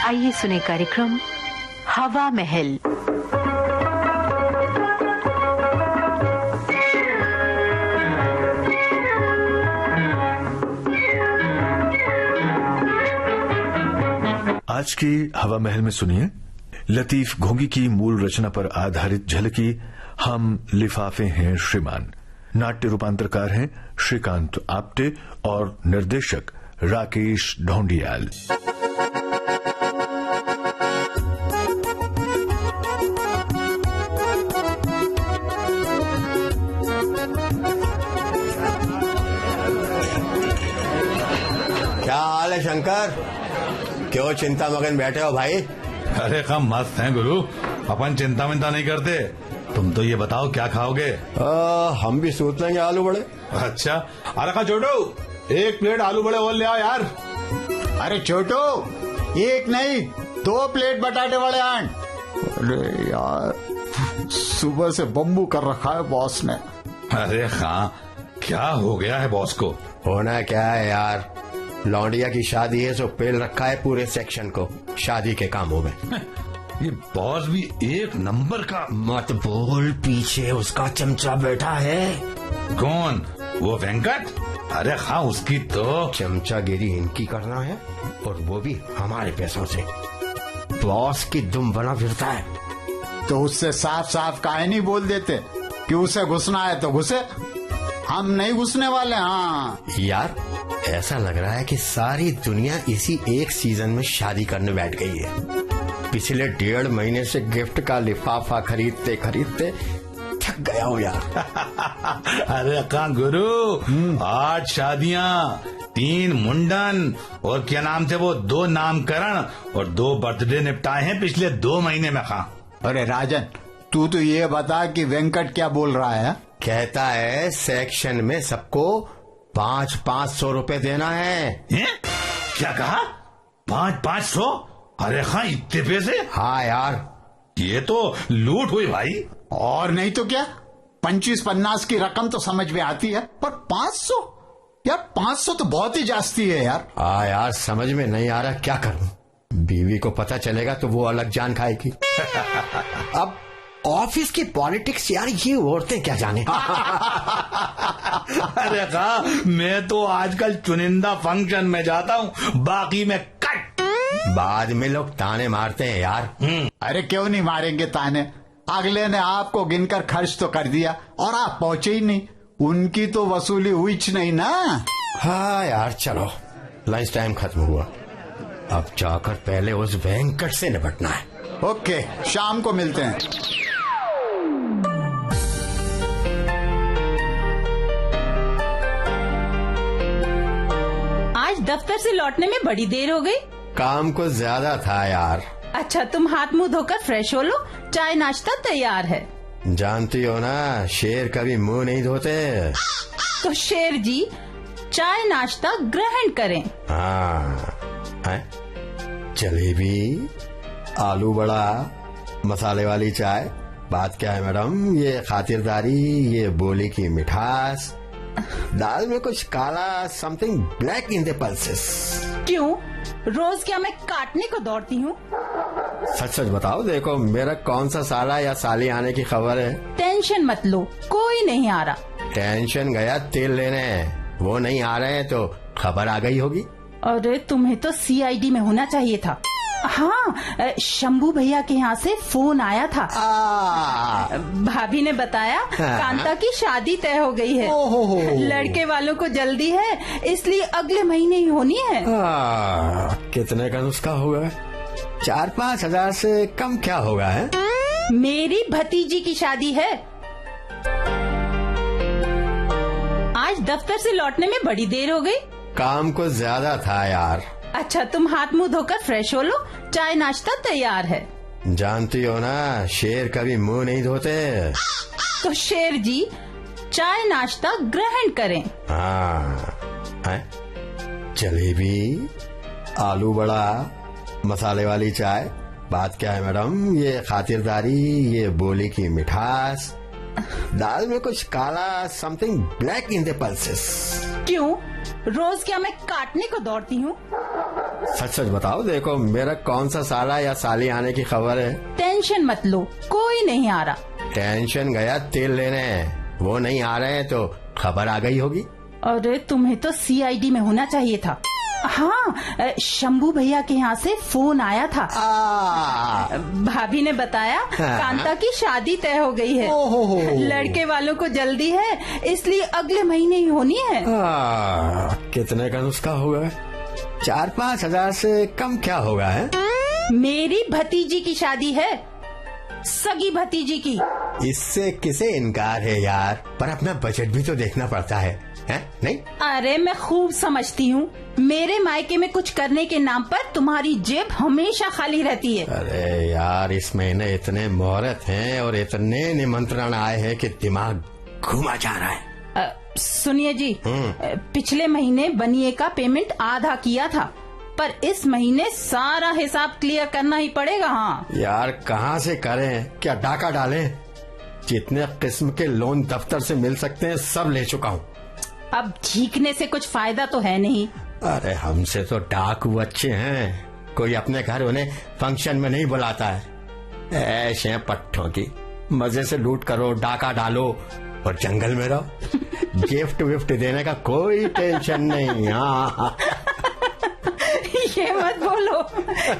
आइए सुने कार्यक्रम हवा महल। आज की हवा महल में सुनिए लतीफ घोंगी की मूल रचना पर आधारित झलकी हम लिफाफे हैं श्रीमान। नाट्य रूपांतरकार हैं श्रीकांत आप्टे और निर्देशक राकेश ढोंडियाल। क्या हाल है शंकर? क्यों चिंता मगन बैठे हो भाई? अरे कम मस्त हैं गुरु, अपन चिंता मिंता नहीं करते। तुम तो ये बताओ क्या खाओगे? हम भी सोच लेंगे आलू बड़े। अच्छा, अरे खा छोटू, एक प्लेट आलू बड़े और ले आओ यार। अरे छोटू, एक नहीं 2 प्लेट बटाटे वड़े आन। अरे यार, सुबह से बम्बू कर रखा है बॉस ने। अरे हाँ, क्या हो गया है बॉस को? होना क्या है यार, लौंडिया की शादी है सो पेल रखा है पूरे सेक्शन को शादी के कामों में। ये बॉस भी एक नंबर का। मत बोल, पीछे उसका चमचा बैठा है। कौन? वो वेंकट? अरे हाँ, उसकी तो चमचागिरी इनकी करना है और वो भी हमारे पैसों से। बॉस की दुम बना फिरता है। तो उससे साफ साफ काहे नहीं बोल देते कि उसे घुसना है तो घुसे, हम नहीं घुसने वाले। हाँ यार, ऐसा लग रहा है कि सारी दुनिया इसी एक सीजन में शादी करने बैठ गई है। पिछले 1.5 महीने से गिफ्ट का लिफाफा खरीदते खरीदते थक गया हूँ यार। अरे कहाँ गुरु, 8 शादियाँ, 3 मुंडन और क्या नाम थे वो 2 नामकरण और 2 बर्थडे निपटाए हैं पिछले 2 महीने में। कहाँ? अरे राजन, तू तो ये बता कि वेंकट क्या बोल रहा है? कहता है सेक्शन में सबको 500-500 रुपए देना है। क्या कहा? 500-500? अरे हाँ, इतने पैसे? हाँ यार, ये तो लूट हुई भाई। और नहीं तो क्या, 25-50 की रकम तो समझ में आती है, पर 500? यार 500 तो बहुत ही जास्ती है यार। हाँ यार, समझ में नहीं आ रहा क्या करूं। बीवी को पता चलेगा तो वो अलग जान खाएगी। अब ऑफिस की पॉलिटिक्स यार, ये औरतें क्या जाने। अरे कहा, मैं तो आजकल चुनिंदा फंक्शन में जाता हूँ, बाकी में कट। बाद में लोग ताने मारते हैं यार। अरे क्यों नहीं मारेंगे ताने, अगले ने आपको गिनकर खर्च तो कर दिया और आप पहुंचे ही नहीं। उनकी तो वसूली हुई नहीं ना। हाँ यार, चलो लंच टाइम खत्म हुआ, अब जाकर पहले उस वेंकट से निपटना है। ओके, शाम को मिलते हैं। आज दफ्तर से लौटने में बड़ी देर हो गई। काम कुछ ज्यादा था यार। अच्छा, तुम हाथ मुंह धोकर फ्रेश हो लो, चाय नाश्ता तैयार है। जानती हो ना, शेर कभी मुंह नहीं धोते। तो शेर जी, चाय नाश्ता ग्रहण करें। हाँ, जलेबी, आलू बड़ा, मसाले वाली चाय। बात क्या है मैडम, ये खातिरदारी, ये बोली की मिठास। दाल में कुछ काला, something black in the pulses. क्यों, रोज क्या मैं काटने को दौड़ती हूँ? सच सच बताओ, देखो मेरा कौन सा साला या साली आने की खबर है। टेंशन मत लो, कोई नहीं आ रहा। टेंशन गया तेल लेने, वो नहीं आ रहे हैं तो खबर आ गई होगी। अरे तुम्हें तो CID में होना चाहिए था। हाँ, शंभू भैया के यहाँ से फोन आया था। भाभी ने बताया कांता की शादी तय हो गई है। लड़के वालों को जल्दी है, इसलिए अगले महीने ही होनी है। कितने का नुस्खा होगा? 4-5 हजार से कम क्या होगा है? मेरी भतीजी की शादी है। आज दफ्तर से लौटने में बड़ी देर हो गई। काम कुछ ज्यादा था यार। अच्छा, तुम हाथ मुंह धोकर फ्रेश हो लो, चाय नाश्ता तैयार है। जानती हो ना, शेर कभी मुंह नहीं धोते। तो शेर जी, चाय नाश्ता ग्रहण करें। हाँ, जलेबी, आलू बड़ा, मसाले वाली चाय। बात क्या है मैडम, ये खातिरदारी, ये बोली की मिठास। दाल में कुछ काला, something black in the pulses. क्यों, रोज क्या मैं काटने को दौड़ती हूँ? सच सच बताओ, देखो मेरा कौन सा साला या साली आने की खबर है। टेंशन मत लो, कोई नहीं आ रहा। टेंशन गया तेल लेने, वो नहीं आ रहे हैं तो खबर आ गई होगी। अरे तुम्हें तो सीआईडी में होना चाहिए था। हाँ, शंभू भैया के यहाँ से फोन आया था। भाभी ने बताया कांता की शादी तय हो गई है। लड़के वालों को जल्दी है, इसलिए अगले महीने ही होनी है। कितने का नुस्खा होगा? 4-5 हजार से कम क्या होगा है? मेरी भतीजी की शादी है, सगी भतीजी की। इससे किसे इनकार है यार, पर अपना बजट भी तो देखना पड़ता है नहीं? अरे मैं खूब समझती हूँ, मेरे मायके में कुछ करने के नाम पर तुम्हारी जेब हमेशा खाली रहती है। अरे यार, इस महीने इतने मुहूर्त हैं और इतने निमंत्रण आए हैं कि दिमाग घुमा जा रहा है। सुनिए जी, पिछले महीने बनिए का पेमेंट आधा किया था, पर इस महीने सारा हिसाब क्लियर करना ही पड़ेगा। हाँ यार, कहाँ से करें, क्या डाका डालें? जितने किस्म के लोन दफ्तर से मिल सकते हैं सब ले चुका हूँ। अब झीकने से कुछ फायदा तो है नहीं। अरे हमसे तो डाकू अच्छे हैं, कोई अपने घर उन्हें फंक्शन में नहीं बुलाता है। ऐसे पट्टों की मजे से लूट करो, डाका डालो और जंगल में रहो। गिफ्ट विफ्ट देने का कोई टेंशन नहीं। हाँ ये मत बोलो,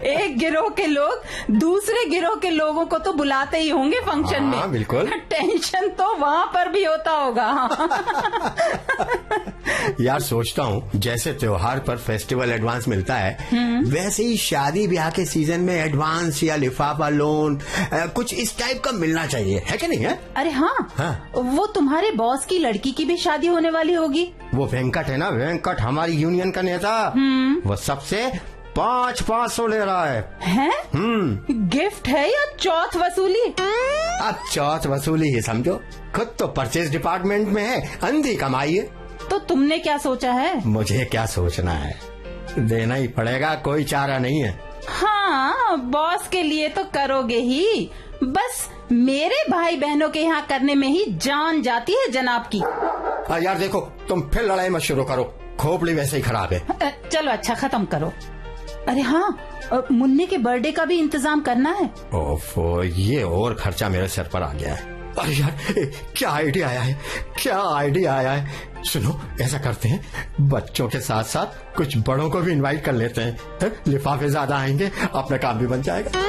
एक गिरोह के लोग दूसरे गिरोह के लोगों को तो बुलाते ही होंगे फंक्शन में। बिल्कुल। टेंशन तो वहाँ पर भी होता होगा। यार सोचता हूँ, जैसे त्योहार पर फेस्टिवल एडवांस मिलता है, वैसे ही शादी ब्याह के सीजन में एडवांस या लिफाफा लोन कुछ इस टाइप का मिलना चाहिए, है कि नहीं है? अरे हाँ, वो तुम्हारे बॉस की लड़की की भी शादी होने वाली होगी। वो वेंकट है ना, वेंकट हमारी यूनियन का नेता। वो सबसे 500 ले रहा है। गिफ्ट है या चौथ वसूली? अब चौथ वसूली ही समझो, खुद तो परचेज डिपार्टमेंट में है, अंधी कमाई है। तो तुमने क्या सोचा है? मुझे क्या सोचना है, देना ही पड़ेगा, कोई चारा नहीं है। हाँ, बॉस के लिए तो करोगे ही, बस मेरे भाई बहनों के यहाँ करने में ही जान जाती है जनाब की। यार देखो, तुम फिर लड़ाई मत शुरू करो, खोपड़ी वैसे ही खराब है। चलो अच्छा, खत्म करो। अरे हाँ, मुन्ने के बर्थडे का भी इंतजाम करना है। ओफो, ये और खर्चा मेरे सर पर आ गया है। अरे यार, क्या आइडिया आया है। सुनो, ऐसा करते हैं, बच्चों के साथ साथ कुछ बड़ों को भी इनवाइट कर लेते हैं। लिफाफे ज्यादा आएंगे, अपना काम भी बन जाएगा।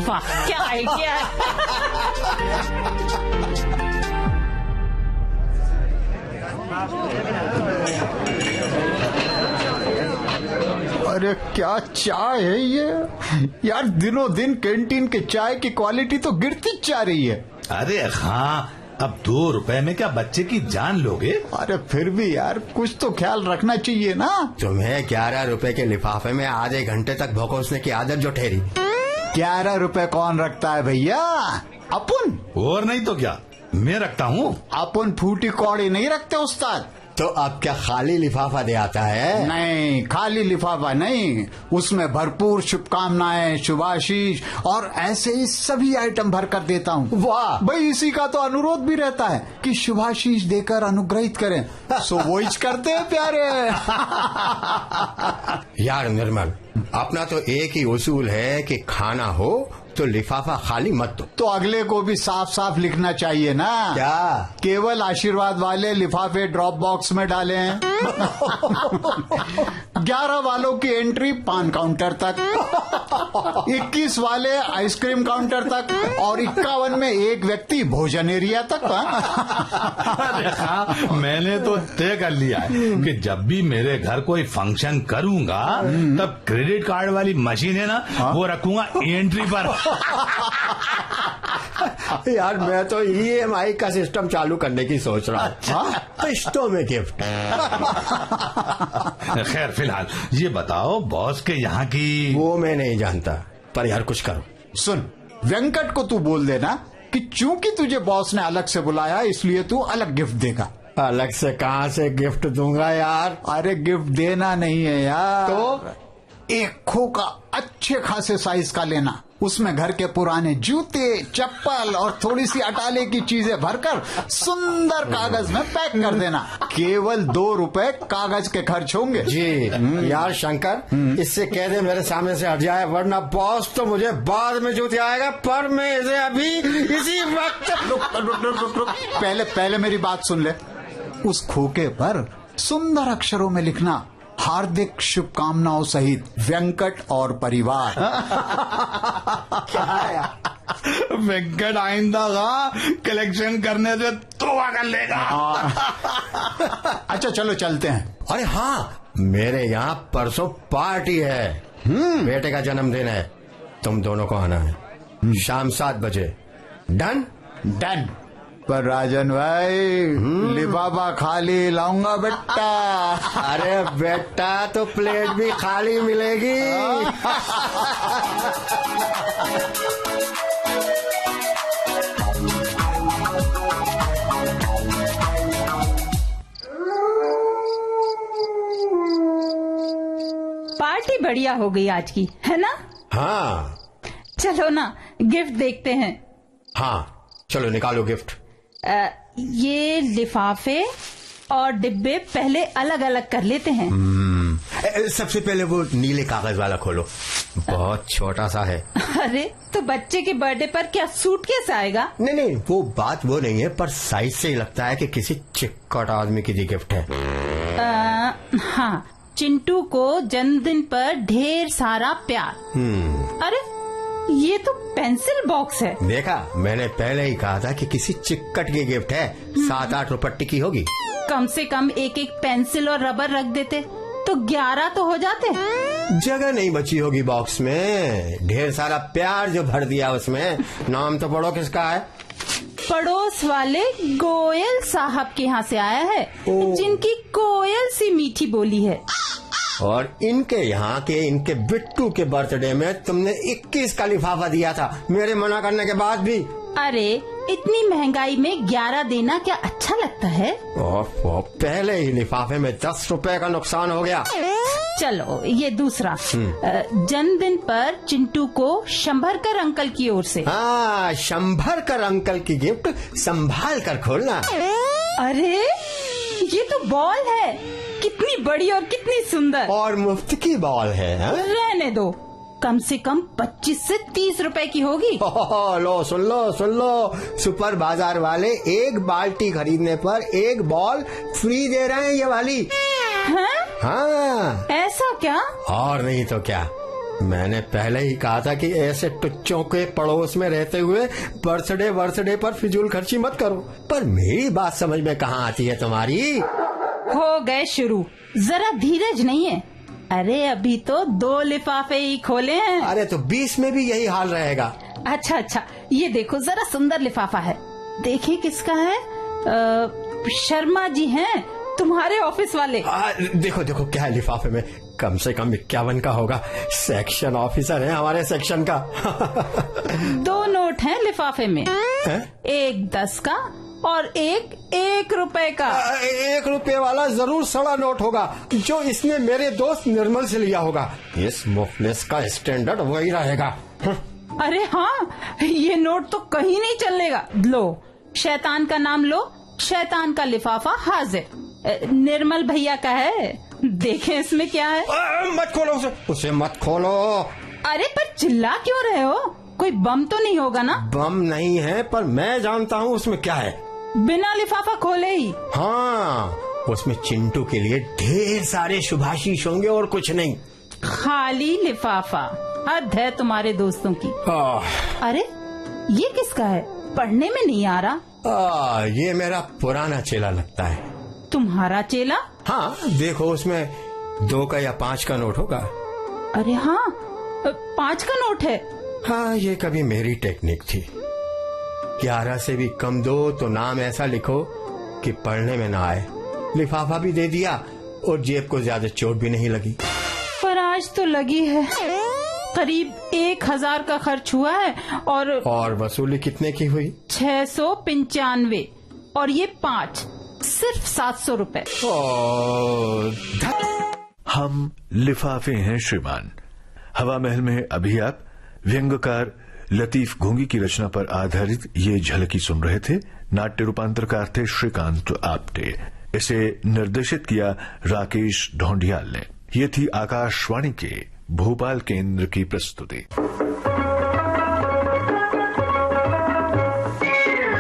वाह, क्या आइडिया है। अरे क्या चाय है ये यार, दिनों दिन कैंटीन के चाय की क्वालिटी तो गिरती जा रही है। अरे हाँ, अब 2 रुपए में क्या बच्चे की जान लोगे? अरे फिर भी यार, कुछ तो ख्याल रखना चाहिए ना। तुम्हें 11 रुपए के लिफाफे में आधे घंटे तक भौंकने की आदत जो ठहरी। 11 रुपए कौन रखता है भैया? अपन। और नहीं तो क्या, मैं रखता हूँ। अपन फूटी कौड़ी नहीं रखते उस्ताद। तो अब क्या खाली लिफाफा दे आता है? नहीं, खाली लिफाफा नहीं, उसमें भरपूर शुभकामनाएं, शुभाशीष और ऐसे ही सभी आइटम भर कर देता हूँ। वाह भाई, इसी का तो अनुरोध भी रहता है कि शुभाशीष देकर अनुग्रहित करें, सो वो ही करते हैं प्यारे। यार निर्मल, अपना तो एक ही उसूल है कि खाना हो तो लिफाफा खाली मत दो। तो अगले को भी साफ साफ लिखना चाहिए ना। क्या? केवल आशीर्वाद वाले लिफाफे ड्रॉप बॉक्स में डाले हैं। 11 वालों की एंट्री पान काउंटर तक, 21 वाले आइसक्रीम काउंटर तक और 51 में एक व्यक्ति भोजन एरिया तक। अरे हाँ, मैंने तो तय कर लिया है कि जब भी मेरे घर कोई फंक्शन करूंगा तब क्रेडिट कार्ड वाली मशीन है ना, वो रखूंगा एंट्री पर। यार मैं तो EMI का सिस्टम चालू करने की सोच रहा हूँ, किस्तों में गिफ्ट। खैर फिलहाल ये बताओ, बॉस के यहाँ की। वो मैं नहीं जानता, पर यार कुछ करो। सुन, वेंकट को तू बोल देना कि चूंकि तुझे बॉस ने अलग से बुलाया इसलिए तू अलग गिफ्ट देगा। अलग से कहाँ से गिफ्ट दूंगा यार? अरे गिफ्ट देना नहीं है यार, तो एक खोखा अच्छे खासे साइज का लेना, उसमें घर के पुराने जूते, चप्पल और थोड़ी सी अटाले की चीजें भरकर सुंदर कागज में पैक कर देना। केवल 2 रुपए कागज के खर्च होंगे। जी यार शंकर, इससे कह दे मेरे सामने से हट जाए, वरना बॉस तो मुझे बाद में जूते आएगा, पर मैं इसे अभी इसी वक्त। रुक। पहले मेरी बात सुन ले। उस खोखे पर सुंदर अक्षरों में लिखना, हार्दिक शुभकामनाओं सहित वेंकट और परिवार। वेंकट आइंदा का कलेक्शन करने से तोबा कर लेगा। अच्छा चलो चलते हैं। अरे हाँ, मेरे यहाँ परसों पार्टी है। बेटे का जन्मदिन है, तुम दोनों को आना है शाम 7 बजे। डन? डन। पर राजन भाई, लिफाफा खाली लाऊंगा बेटा। अरे बेटा, तो प्लेट भी खाली मिलेगी। पार्टी बढ़िया हो गई आज की, है ना? हाँ चलो ना गिफ्ट देखते हैं। हाँ चलो निकालो गिफ्ट। ये लिफाफे और डिब्बे पहले अलग अलग कर लेते हैं। सबसे पहले वो नीले कागज वाला खोलो, बहुत छोटा सा है। अरे तो बच्चे के बर्थडे पर क्या सूटकेस आएगा? नहीं, वो बात वो नहीं है, पर साइज से ही लगता है कि किसी चिक्कट आदमी की दी गिफ्ट है। हाँ, चिंटू को जन्मदिन पर ढेर सारा प्यार। अरे ये तो पेंसिल बॉक्स है। देखा, मैंने पहले ही कहा था कि किसी चिक्कट की गिफ्ट है। 7-8 रुपट्टी की होगी। कम से कम एक पेंसिल और रबर रख देते तो 11 तो हो जाते। जगह नहीं बची होगी बॉक्स में, ढेर सारा प्यार जो भर दिया उसमें। नाम तो पढ़ो, किसका है? पड़ोस वाले गोयल साहब के यहाँ से आया है, जिनकी कोयल सी मीठी बोली है। और इनके यहाँ के इनके बिट्टू के बर्थडे में तुमने 21 का लिफाफा दिया था, मेरे मना करने के बाद भी। अरे इतनी महंगाई में 11 देना क्या अच्छा लगता है? पहले ही लिफाफे में 10 रुपए का नुकसान हो गया। चलो ये दूसरा, जन्मदिन पर चिंटू को शंभरकर अंकल की ओर से। हाँ, शंभरकर अंकल की गिफ्ट संभाल कर खोलना। अरे ये तो बॉल है, कितनी बड़ी और कितनी सुंदर। और मुफ्त की बॉल है। रहने दो, कम से कम 25 से 30 रुपए की होगी। लो सुन लो, सुपर बाजार वाले एक बाल्टी खरीदने पर एक बॉल फ्री दे रहे हैं, ये वाली। हाँ, ऐसा क्या? और नहीं तो क्या। मैंने पहले ही कहा था कि ऐसे टुच्चों के पड़ोस में रहते हुए बर्थडे पर फिजूल खर्ची मत करो, पर मेरी बात समझ में कहाँ आती है तुम्हारी। हो गए शुरू, जरा धीरज नहीं है। अरे अभी तो 2 लिफाफे ही खोले हैं। अरे तो 20 में भी यही हाल रहेगा। अच्छा, ये देखो जरा सुंदर लिफाफा है, देखिए किसका है। शर्मा जी हैं, तुम्हारे ऑफिस वाले। देखो क्या है लिफाफे में, कम से कम 51 का होगा। सेक्शन ऑफिसर है हमारे सेक्शन का। 2 नोट हैं लिफाफे में है? एक 10 का और एक 1 रुपए का। 1 रुपए वाला जरूर सड़ा नोट होगा, जो इसने मेरे दोस्त निर्मल से लिया होगा। इस मुफ्तनेस का स्टैंडर्ड वही रहेगा। अरे हाँ, ये नोट तो कहीं नहीं चलेगा। लो, शैतान का नाम लो, शैतान का लिफाफा हाजिर। निर्मल भैया का है, देखें इसमें क्या है। मत खोलो उसे मत खोलो। अरे पर चिल्ला क्यों रहे हो? कोई बम तो नहीं होगा ना? बम नहीं है, पर मैं जानता हूँ उसमें क्या है। बिना लिफाफा खोले ही? हाँ, उसमें चिंटू के लिए ढेर सारे शुभाशीष होंगे और कुछ नहीं। खाली लिफाफा, हद है तुम्हारे दोस्तों की। अरे ये किसका है? पढ़ने में नहीं आ रहा। ये मेरा पुराना चेला लगता है। तुम्हारा चेला? हाँ, देखो उसमें 2 का या 5 का नोट होगा। अरे हाँ, 5 का नोट है। हाँ, ये कभी मेरी टेक्निक थी। 11 से भी कम दो तो नाम ऐसा लिखो कि पढ़ने में ना आए। लिफाफा भी दे दिया और जेब को ज्यादा चोट भी नहीं लगी। पर आज तो लगी है। करीब 1000 का खर्च हुआ है और वसूली कितने की हुई? 695 और ये 5 सिर्फ 700 रुपए। हम लिफाफे हैं श्रीमान। हवा महल में अभी आप व्यंग्यकार लतीफ घोंगी की रचना पर आधारित ये झलकी सुन रहे थे। नाट्य रूपांतरकार थे श्रीकांत आप्टे। इसे निर्देशित किया राकेश ढोंडियाल ने। ये थी आकाशवाणी के भोपाल केंद्र की प्रस्तुति।